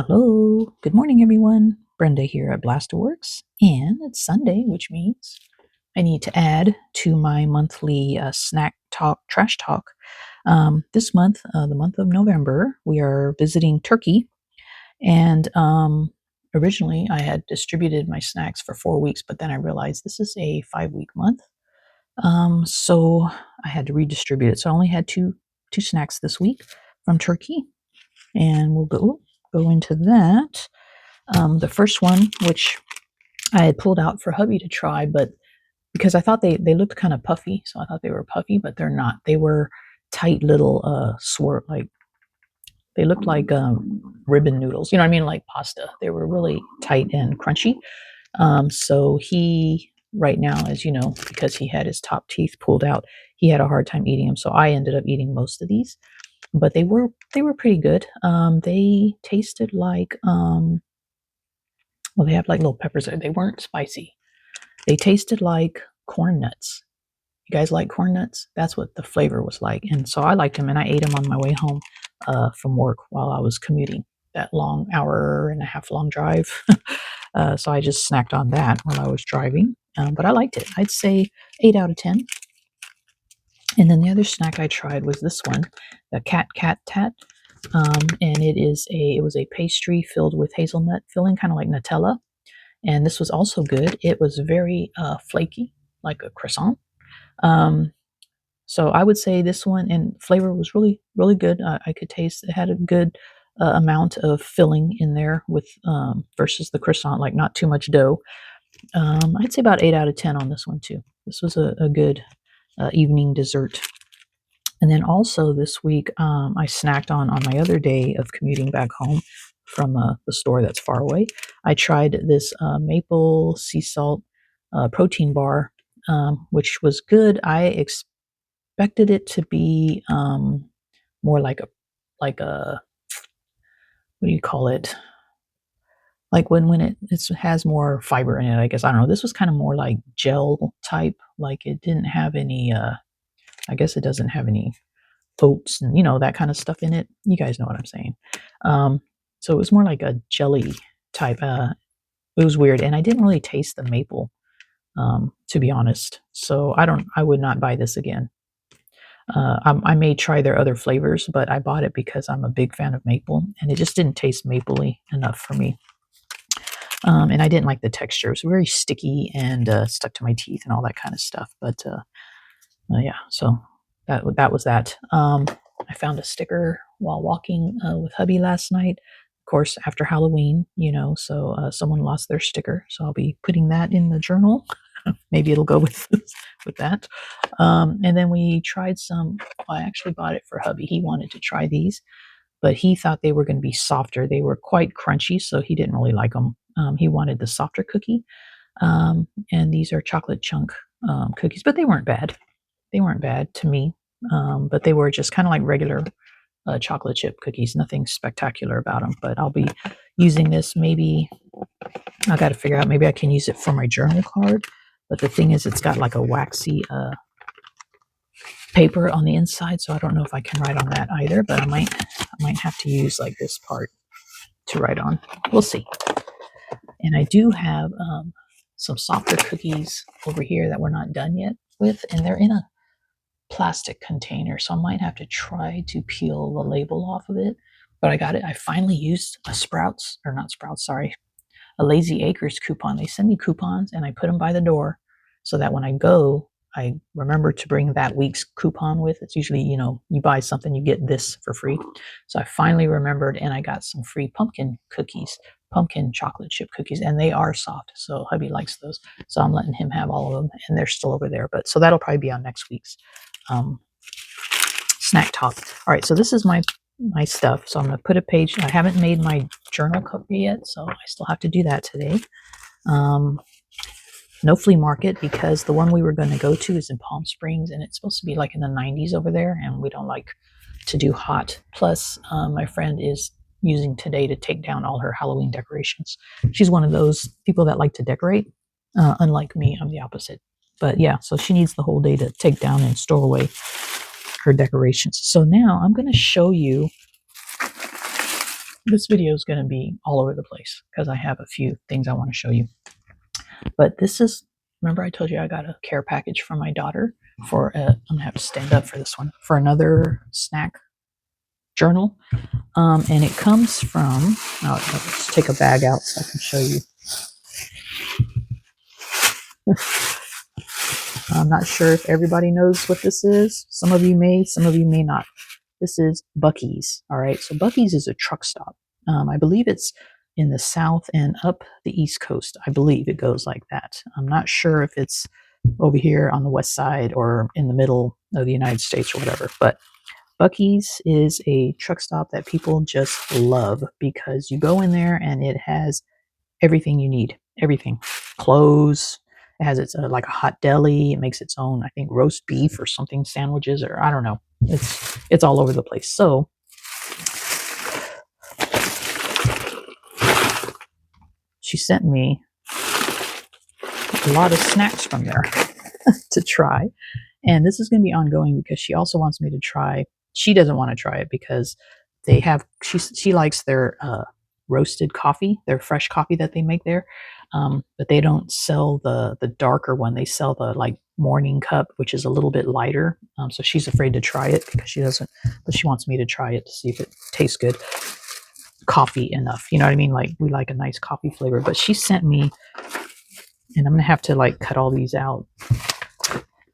Hello, good morning, everyone. Brenda here at Blasterworks, and it's Sunday, which means I need to add to my monthly snack talk, trash talk. This month, the month of November, we are visiting Turkey, and originally I had distributed my snacks for 4 weeks, but then I realized this is a 5 week month, so I had to redistribute it. So I only had two snacks this week from Turkey, and we'll go into that. The first one, which I had pulled out for hubby to try, but because I thought they looked kind of puffy, so I thought they were puffy, but they're not. They were tight little like they looked like ribbon noodles. You know what I mean, like pasta. They were really tight and crunchy. So he right now, as you know, because he had his top teeth pulled out, he had a hard time eating them. So I ended up eating most of these, but they were pretty good. They tasted like well, they have like little peppers. They weren't spicy. They tasted like corn nuts. You guys like corn nuts? That's what the flavor was like. And so I liked them, and I ate them on my way home from work while I was commuting that long hour and a half long drive. So I just snacked on that while I was driving. But I liked it. I'd say 8 out of 10. And then the other snack I tried was this one, the cat tat. And it was a pastry filled with hazelnut filling, kind of like Nutella. And this was also good. It was very flaky, like a croissant. Um, so I would say this one, and flavor was really, really good. I could taste it had a good amount of filling in there with versus the croissant, like not too much dough. I'd say about 8 out of 10 on this one too. This was a good evening dessert. And then also this week, I snacked on my other day of commuting back home from the store that's far away. I tried this maple sea salt protein bar, which was good. I expected it to be more like a what do you call it? Like when it has more fiber in it. I guess I don't know. This was kind of more like gel type. Like it didn't have any. I guess it doesn't have any oats and that kind of stuff in it. You guys know what I'm saying. Um, so it was more like a jelly type. It was weird, and I didn't really taste the maple, to be honest. So I would not buy this again. I may try their other flavors, but I bought it because I'm a big fan of maple, and it just didn't taste mapley enough for me. And I didn't like the texture. It was very sticky and stuck to my teeth and all that kind of stuff. But yeah, so that was that. I found a sticker while walking with hubby last night. Of course, after Halloween, so someone lost their sticker, so I'll be putting that in the journal. Maybe it'll go with with that. And then we tried some. Well, I actually bought it for hubby. He wanted to try these, but he thought they were going to be softer. They were quite crunchy, so he didn't really like them. He wanted the softer cookie. And these are chocolate chunk cookies, but they weren't bad. They weren't bad to me, but they were just kind of like regular chocolate chip cookies. Nothing spectacular about them. But I'll be using this. Maybe I got to figure out. Maybe I can use it for my journal card. But the thing is, it's got like a waxy paper on the inside, so I don't know if I can write on that either. But I might have to use like this part to write on. We'll see. And I do have some softer cookies over here that we're not done yet with, and they're in a plastic container, so I might have to try to peel the label off of it. But I got it. I finally used a Lazy Acres coupon. They send me coupons, and I put them by the door so that when I go, I remember to bring that week's coupon with. It's usually, you buy something, you get this for free. So I finally remembered, and I got some free pumpkin chocolate chip cookies, and they are soft. So hubby likes those. So I'm letting him have all of them, and they're still over there. But so that'll probably be on next week's snack talk. All right, so this is my stuff. So I'm going to put a page. I haven't made my journal cover yet, so I still have to do that today. No flea market, because the one we were going to go to is in Palm Springs, and it's supposed to be like in the 90s over there, and we don't like to do hot. Plus, my friend is using today to take down all her Halloween decorations. She's one of those people that like to decorate. Unlike me, I'm the opposite. But yeah, so she needs the whole day to take down and store away her decorations. So now I'm going to show you This video is going to be all over the place because I have a few things I want to show you. But this is, remember I told you I got a care package from my daughter for, I'm going to have to stand up for this one, for another snack journal. And it comes from, let's take a bag out so I can show you. I'm not sure if everybody knows what this is. Some of you may not. This is Buc-ee's. All right, so Buc-ee's is a truck stop. I believe it's in the South and up the East Coast. I believe it goes like that. I'm not sure if it's over here on the West Side or in the middle of the United States or whatever, but Buc-ee's is a truck stop that people just love because you go in there and it has everything you need. Everything. Clothes. It has its like a hot deli. It makes its own, I think, roast beef or something sandwiches, or I don't know. It's all over the place. So she sent me a lot of snacks from there to try. And this is going to be ongoing because she also wants me to try. She doesn't want to try it because they have, she likes their roasted coffee, their fresh coffee that they make there. But they don't sell the darker one. They sell the like morning cup, which is a little bit lighter. So she's afraid to try it because she doesn't, but she wants me to try it to see if it tastes good. Coffee enough. You know what I mean? Like we like a nice coffee flavor, but she sent me, and I'm going to have to like cut all these out.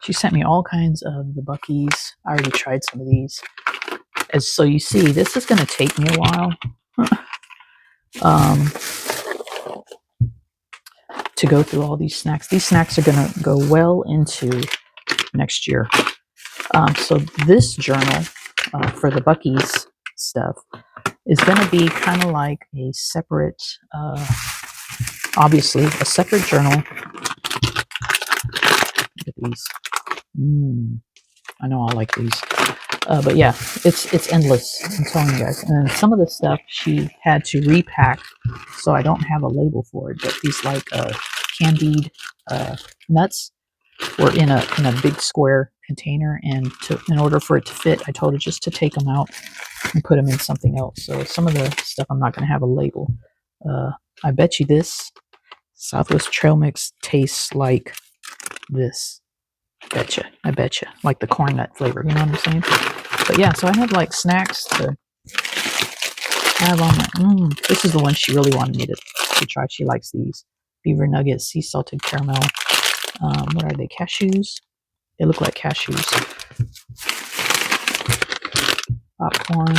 She sent me all kinds of the Buc-ee's. I already tried some of these. As so you see, this is going to take me a while to go through all these snacks. These snacks are going to go well into next year. So this journal for the Buc-ee's stuff is going to be kind of like a separate, obviously, a separate journal. Look at these. I know I like these. But yeah, it's endless. I'm telling you guys. And some of the stuff she had to repack, so I don't have a label for it. But these like candied nuts were in a big square container, and in order for it to fit, I told her just to take them out and put them in something else. So some of the stuff I'm not going to have a label. I bet you this Southwest Trail Mix tastes like this. I betcha. Like the corn nut flavor, you know what I'm saying? But yeah, so I have like snacks to have on my, this is the one she really wanted me to try. She likes these. Beaver nuggets, sea salted caramel. What are they? Cashews? They look like cashews. Popcorn.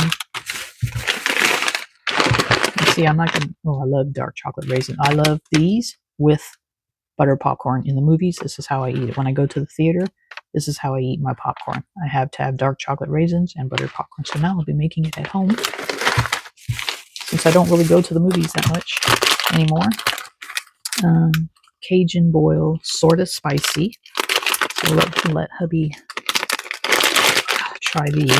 You see, I'm not gonna, I love dark chocolate raisin. I love these with butter popcorn. In the movies, this is how I eat it. When I go to the theater, this is how I eat my popcorn. I have to have dark chocolate raisins and buttered popcorn. So now I'll be making it at home since I don't really go to the movies that much anymore. Cajun boil, sort of spicy. So let hubby try these.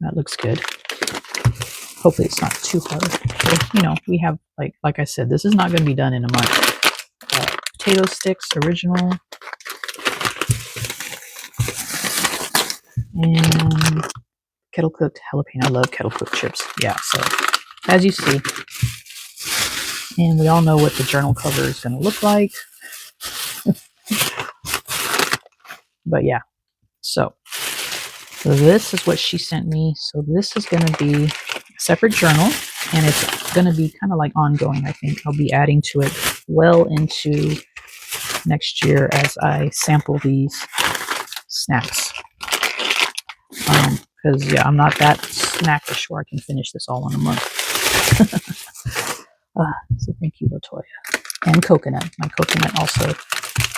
That looks good. Hopefully it's not too hard. So, you know, we have, like I said, this is not going to be done in a month. Potato sticks, original. And kettle cooked jalapeno. I love kettle cooked chips. Yeah, so as you see, and we all know what the journal cover is going to look like. But yeah, so this is what she sent me. So this is going to be a separate journal, and it's going to be kind of like ongoing. I think I'll be adding to it well into next year as I sample these snacks. Because yeah, I'm not that snackish where I can finish this all in a month. So thank you, Latoya. And Coconut. My Coconut also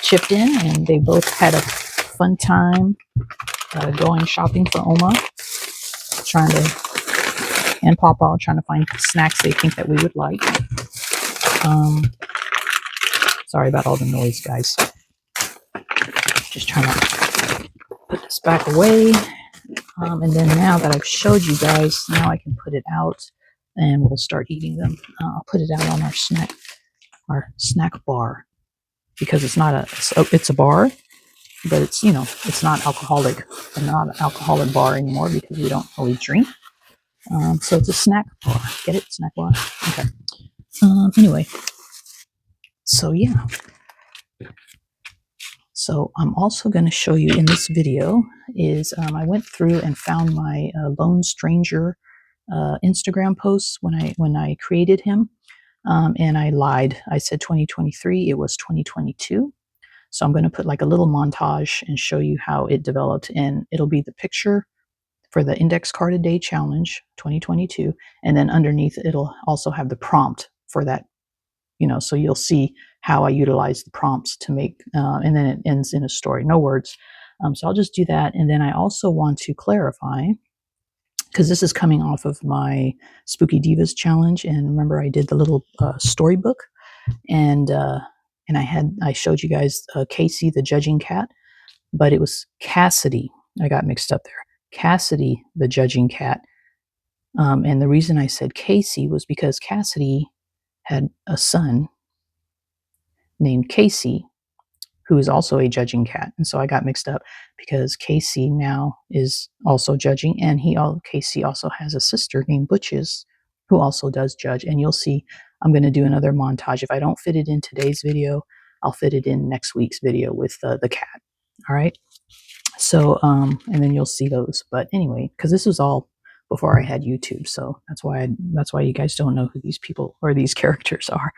chipped in, and they both had a fun time going shopping for Oma, and Papa trying to find snacks they think that we would like. Sorry about all the noise, guys. Just trying to put this back away. And then now that I've showed you guys, now I can put it out and we'll start eating them. I'll put it out on our snack bar, because it's not it's a bar, but it's, you know, it's not alcoholic, not an alcoholic bar anymore because we don't really drink. So it's a snack bar. Get it? Snack bar. Okay. Anyway, so yeah. So I'm also going to show you in this video is I went through and found my Lone Stranger Instagram posts when I created him, and I lied. I said 2023. It was 2022. So I'm going to put like a little montage and show you how it developed, and it'll be the picture for the Index Card a Day Challenge 2022, and then underneath it'll also have the prompt for that, you know, so you'll see how I utilize the prompts to make, and then it ends in a story, no words. So I'll just do that. And then I also want to clarify, because this is coming off of my Spooky Divas challenge. And remember, I did the little storybook, and I showed you guys Casey, the judging cat, but it was Cassidy. I got mixed up there. Cassidy, the judging cat. And the reason I said Casey was because Cassidy had a son named Casey, who is also a judging cat. And so I got mixed up because Casey now is also judging, and Casey also has a sister named Butches who also does judge. And you'll see I'm going to do another montage. If I don't fit it in today's video, I'll fit it in next week's video with the cat. All right. So, and then you'll see those. But anyway, because this was all before I had YouTube, so that's why you guys don't know who these people or these characters are.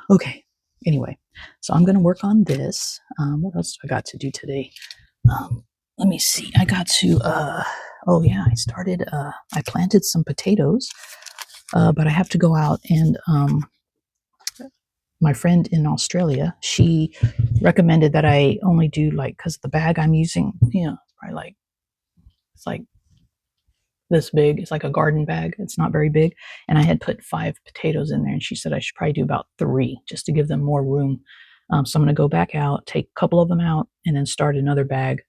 Okay. Anyway, so I'm going to work on this. What else do I got to do today? Let me see. I got to, oh yeah, I planted some potatoes, but I have to go out and, my friend in Australia, she recommended that I only do like, because the bag I'm using, you know, probably like, it's like this big. It's like a garden bag. It's not very big. And I had put 5 potatoes in there, and she said I should probably do about 3 just to give them more room. So I'm going to go back out, take a couple of them out, and then start another bag,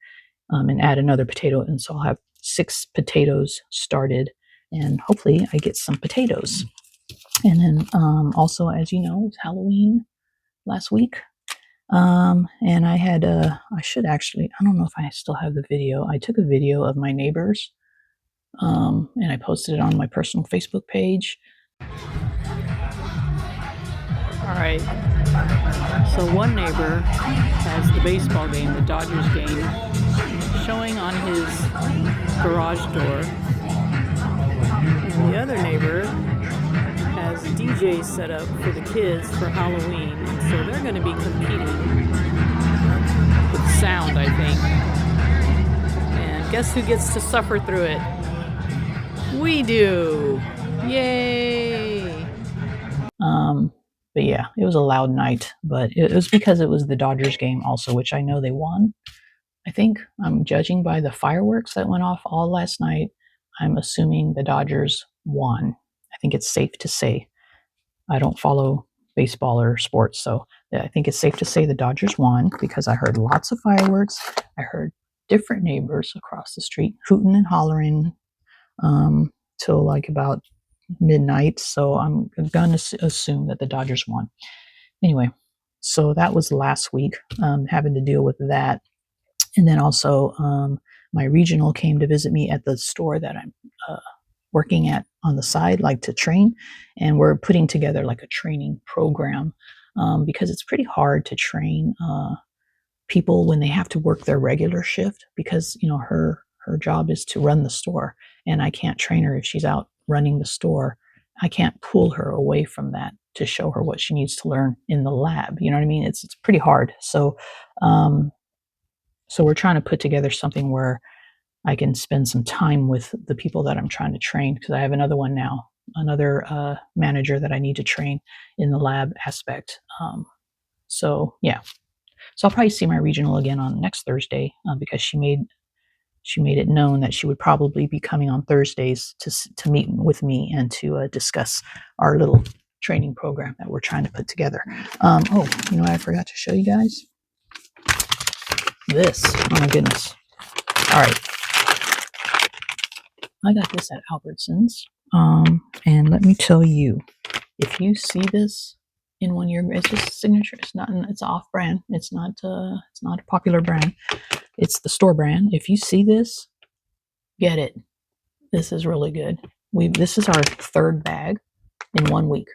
and add another potato. And so I'll have 6 potatoes started, and hopefully I get some potatoes. And then also, as you know, it's Halloween last week. And I had, I should actually, I don't know if I still have the video. I took a video of my neighbors, and I posted it on my personal Facebook page. All right. So one neighbor has the baseball game, the Dodgers game, showing on his garage door. And the other neighbor has DJs set up for the kids for Halloween. And so they're going to be competing with sound, I think. And guess who gets to suffer through it? We do. Yay. But yeah, it was a loud night, but it was because it was the Dodgers game also, which I know they won. I think I'm judging by the fireworks that went off all last night. I'm assuming the Dodgers won. I think it's safe to say. I don't follow baseball or sports, so I think it's safe to say the Dodgers won because I heard lots of fireworks. I heard different neighbors across the street hooting and hollering till like about midnight. So I'm going to assume that the Dodgers won. Anyway, so that was last week, having to deal with that. And then also my regional came to visit me at the store that I'm working at on the side, like to train. And we're putting together like a training program because it's pretty hard to train people when they have to work their regular shift because, you know, her job is to run the store, and I can't train her if she's out running the store. I can't pull her away from that to show her what she needs to learn in the lab. You know what I mean? It's pretty hard. So, so we're trying to put together something where I can spend some time with the people that I'm trying to train, because I have another one now, another manager that I need to train in the lab aspect. So yeah, so I'll probably see my regional again on next Thursday because she made it known that she would probably be coming on Thursdays to meet with me and to discuss our little training program that we're trying to put together. Oh, you know what I forgot to show you guys? This. Oh my goodness. All right. I got this at Albertsons. And let me tell you, if you see this, in 1 year. It's just Signature. It's not. It's off brand. It's not. It's not a popular brand. It's the store brand. If you see this, get it. This is really good. This is our third bag in 1 week.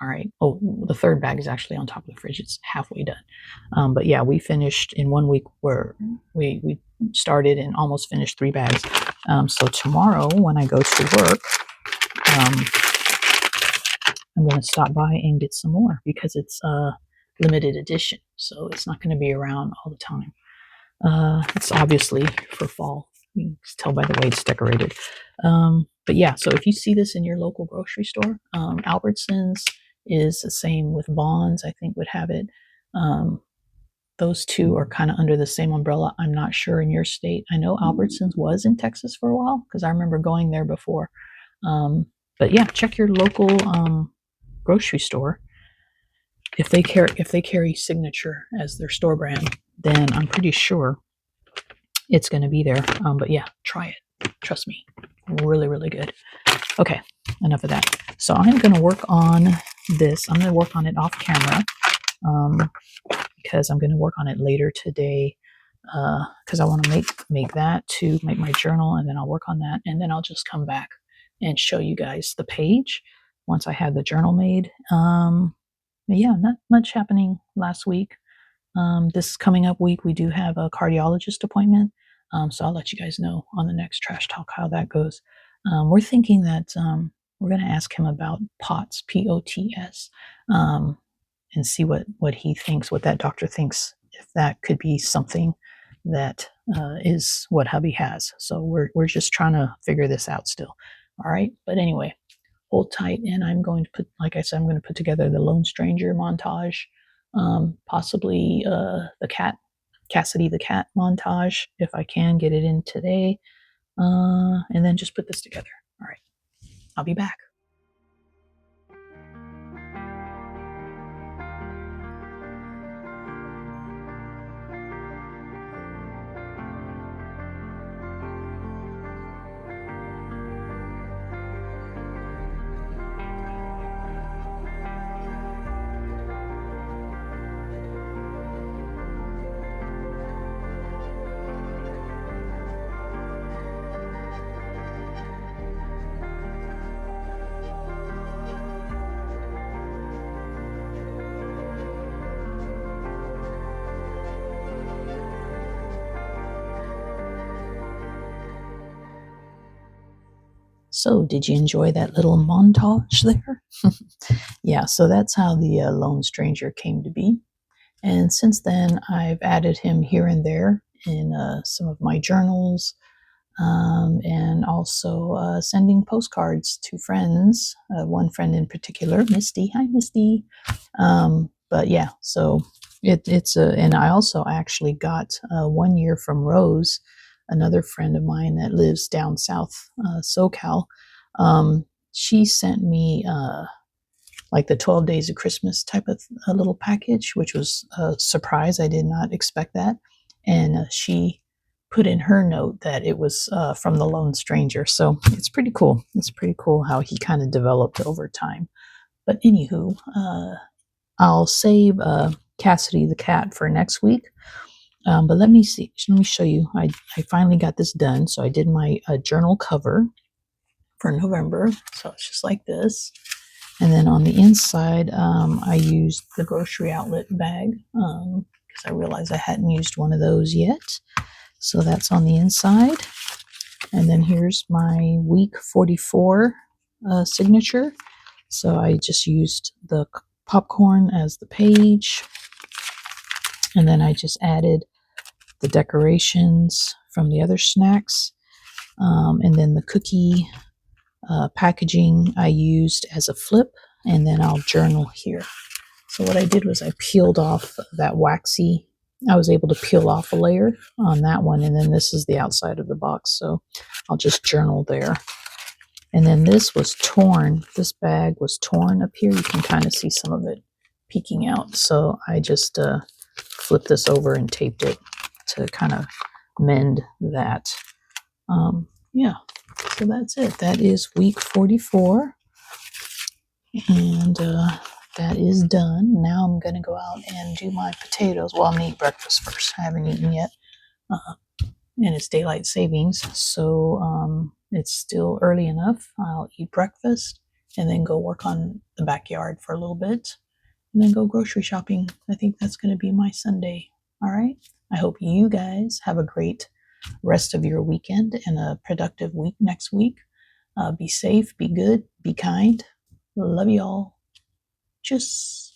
All right. Oh, the third bag is actually on top of the fridge. It's halfway done. But yeah, we finished in 1 week where we started and almost finished 3 bags. So tomorrow when I go to work, I'm going to stop by and get some more because it's limited edition. So it's not going to be around all the time. It's obviously for fall. You can tell by the way it's decorated. But yeah, so if you see this in your local grocery store, Albertsons is the same with Bonds, I think would have it. Those two are kind of under the same umbrella. I'm not sure in your state. I know Albertsons was in Texas for a while because I remember going there before. But yeah, check your local grocery store. If they carry Signature as their store brand, then I'm pretty sure it's going to be there. But yeah, try it. Trust me, really, really good. Okay, enough of that. So I'm going to work on this. I'm going to work on it off camera because I'm going to work on it later today because I want to make that to make my journal, and then I'll work on that, and then I'll just come back and show you guys the page once I have the journal made. Yeah, not much happening last week. This coming up week, we do have a cardiologist appointment. So I'll let you guys know on the next Trash Talk how that goes. We're thinking that we're going to ask him about POTS, P-O-T-S, and see what he thinks, what that doctor thinks, if that could be something that is what hubby has. So we're just trying to figure this out still. All right. But anyway, hold tight, and I'm going to put, like I said, I'm going to put together the Lone Stranger montage, possibly the Cassidy the cat montage if I can get it in today, and then just put this together. All right, I'll be back. So, did you enjoy that little montage there? Yeah, so that's how the Lone Stranger came to be. And since then, I've added him here and there in some of my journals, and also sending postcards to friends. One friend in particular, Misty. Hi, Misty. But yeah, so it's and I also actually got 1 year from Rose, another friend of mine that lives down south, SoCal. She sent me like the 12 Days of Christmas type of a little package, which was a surprise. I did not expect that. And she put in her note that it was from the Lone Stranger. So it's pretty cool. It's pretty cool how he kind of developed over time. But anywho, I'll save Cassidy the cat for next week. But let me see. Let me show you. I finally got this done. So I did my journal cover for November. So it's just like this. And then on the inside, I used the grocery outlet bag because I realized I hadn't used one of those yet. So that's on the inside. And then here's my week 44 signature. So I just used the popcorn as the page. And then I just added the decorations from the other snacks. And then the cookie packaging I used as a flip, and then I'll journal here. So what I did was I peeled off that waxy, I was able to peel off a layer on that one, and then this is the outside of the box, so I'll just journal there. And then this was torn, this bag was torn up here, you can kind of see some of it peeking out, so I just flipped this over and taped it to kind of mend that. Yeah, so that's it. That is week 44. And that is done. Now I'm going to go out and do my potatoes. Well, I'm going to eat breakfast first. I haven't eaten yet. And it's daylight savings, so it's still early enough. I'll eat breakfast and then go work on the backyard for a little bit and then go grocery shopping. I think that's going to be my Sunday. All right. I hope you guys have a great rest of your weekend and a productive week next week. Be safe, be good, be kind. Love y'all. Tschüss.